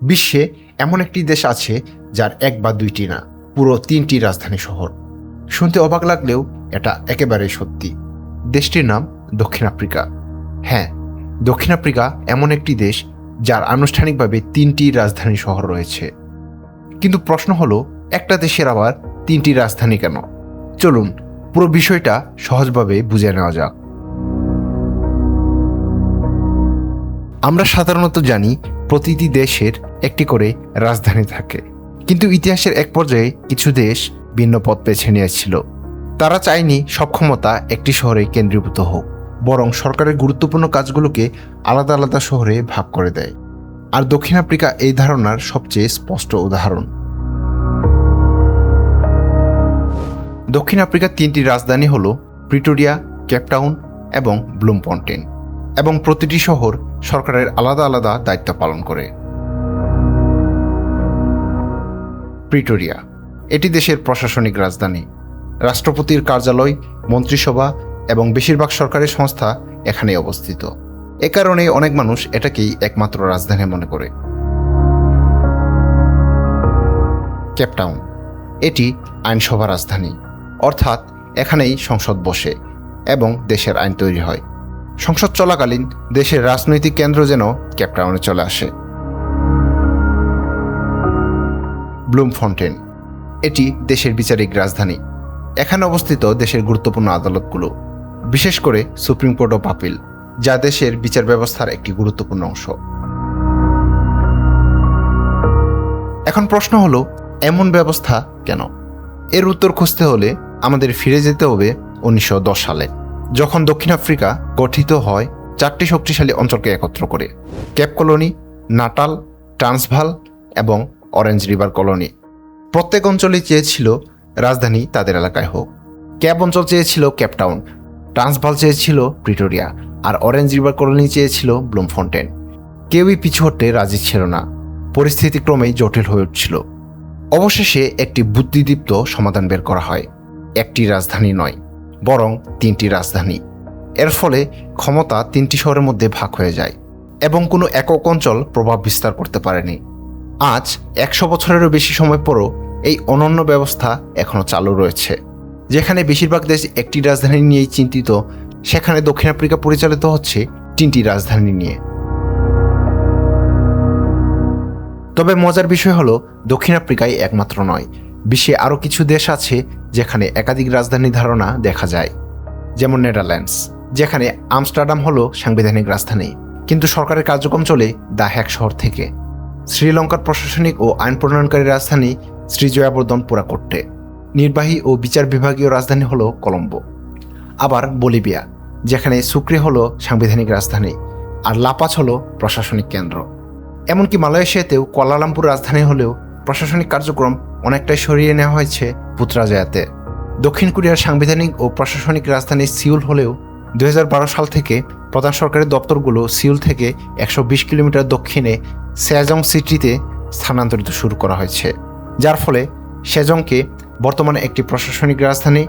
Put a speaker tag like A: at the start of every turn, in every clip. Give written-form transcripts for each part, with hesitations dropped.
A: বিশ্বে এমন একটি দেশ আছে যার এক বা দুইটি না, পুরো 3টি রাজধানী শহর। শুনতে অবাক লাগলেও এটা একেবারেই সত্যি। দেশটির নাম দক্ষিণ আফ্রিকা। হ্যাঁ, দক্ষিণ আফ্রিকা এমন একটি দেশ যার আনুষ্ঠানিকভাবে 3টি রাজধানী শহর রয়েছে। কিন্তু প্রশ্ন হলো, একটা দেশের আবার 3টি রাজধানী কেন? চলুন পুরো বিষয়টা সহজভাবে বুঝে নেওয়া যাক। আমরা সাধারণত জানি প্রতিটি দেশের একটি করে রাজধানী থাকে, কিন্তু ইতিহাসের এক পর্যায়ে কিছু দেশ ভিন্ন পথ বেছে নিয়েছিল। তারা চায়নি সব ক্ষমতা একটি শহরে কেন্দ্রীভূত হোক, বরং সরকারের গুরুত্বপূর্ণ কাজগুলোকে আলাদা আলাদা শহরে ভাগ করে দেয়। আর দক্ষিণ আফ্রিকা এই ধারণার সবচেয়ে স্পষ্ট উদাহরণ। দক্ষিণ আফ্রিকার 3টি রাজধানী হল প্রিটোরিয়া, কেপটাউন এবং ব্লুমফন্টেন, এবং প্রতিটি শহর সরকারের আলাদা আলাদা দায়িত্ব পালন করে। প্রিটোরিয়া, এটি দেশের প্রশাসনিক রাজধানী। রাষ্ট্রপতির কার্যালয়, মন্ত্রিসভা এবং বেশিরভাগ সরকারি সংস্থা এখানে অবস্থিত। এ কারণে অনেক মানুষ এটাকেই একমাত্র রাজধানী মনে করে। কেপটাউন, এটি আইনসভা রাজধানী, অর্থাৎ এখানেই সংসদ বসে এবং দেশের আইন তৈরি হয়। সংসদ চলাকালীন দেশের রাজনৈতিক কেন্দ্র যেন কেপটাউনে চলে আসে। ব্লুমফন্টেন, এটি দেশের বিচারিক রাজধানী। এখানে অবস্থিত দেশের গুরুত্বপূর্ণ আদালতগুলো, বিশেষ করে সুপ্রিম কোর্ট অফ আপিল, যা দেশের বিচার ব্যবস্থার একটি গুরুত্বপূর্ণ অংশ। এখন প্রশ্ন হলো, এমন ব্যবস্থা কেন? এর উত্তর খুঁজতে হলে আমাদের ফিরে যেতে হবে 1910 সালে, যখন দক্ষিণ আফ্রিকা গঠিত হয় 4টি শক্তিশালী অঞ্চলকে একত্র করে: কেপ কলোনি, নাটাল, ট্রান্সভাল এবং অরেঞ্জ রিভার কলোনি। প্রত্যেক অঞ্চলই চেয়েছিল রাজধানী তাদের এলাকায় হোক। কেপ অঞ্চল চেয়েছিল কেপটাউন, ট্রান্সভাল চেয়েছিল প্রিটোরিয়া, আর অরেঞ্জ রিভার কলোনি চেয়েছিল ব্লুমফন্টেন। কেউই পিছু হটতে রাজি ছিল না। পরিস্থিতি ক্রমেই জটিল হয়ে উঠছিল। অবশেষে একটি বুদ্ধিদীপ্ত সমাধান বের করা হয়। একটি রাজধানী নয়, বরং 3টি রাজধানী। এর ফলে ক্ষমতা 3টি শহরের মধ্যে ভাগ হয়ে যায় এবং কোনো একক অঞ্চল প্রভাব বিস্তার করতে পারেনি। আজ 100 বছরেরও বেশি সময় পরও এই অনন্য ব্যবস্থা এখনও চালু রয়েছে। যেখানে বেশিরভাগ দেশ একটি রাজধানী নিয়েই চিন্তিত, সেখানে দক্ষিণ আফ্রিকা পরিচালিত হচ্ছে 3টি রাজধানী নিয়ে। তবে মজার বিষয় হলো, দক্ষিণ আফ্রিকায় একমাত্র নয়, বিশ্বে আরও কিছু দেশ আছে যেখানে একাধিক রাজধানী ধারণা দেখা যায়। যেমন নেদারল্যান্ডস, যেখানে আমস্টারডাম হলো সাংবিধানিক রাজধানী, কিন্তু সরকারের কার্যক্রম চলে দ্য হ্যাগ শহর থেকে। শ্রীলঙ্কার প্রশাসনিক ও আইন প্রণয়নকারী রাজধানী শ্রীজয়াবর্ধন পুরাকোট্টে। নির্বাহী ও বিচার বিভাগীয় রাজধানী হলো কলম্বো। আবার বলিভিয়া, যেখানে সুক্রে হলো সাংবিধানিক রাজধানী আর লাপাজ হলো প্রশাসনিক কেন্দ্র। এমনকি মালয়েশিয়াতেও কুয়ালালামপুর রাজধানী হলেও প্রশাসনিক কার্যক্রম অনেকটাই সরিয়ে নেওয়া হয়েছে পুত্রাজায়াতে। দক্ষিণ কোরিয়ার সাংবিধানিক ও প্রশাসনিক রাজধানী সিউল হলেও 2012 সাল থেকে প্রধান সরকারি দপ্তরগুলো সিউল থেকে 120 কিলোমিটার দক্ষিণে সেজং সিটিতে স্থানান্তরিত শুরু করা হয়েছে, যার ফলে সেজংকে বর্তমানে একটি প্রশাসনিক রাজধানী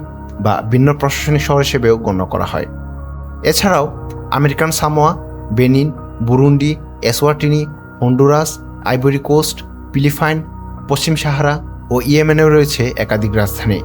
A: বা ভিন্ন প্রশাসনিক শহর হিসেবেও গণ্য করা হয়। এছাড়াও American Samoa, Benin, Burundi, Eswatini, Honduras, Ivory Coast, Philippines, পশ্চিম সাহারা ও ইয়েমেনেও রয়েছে একাধিক রাজধানী।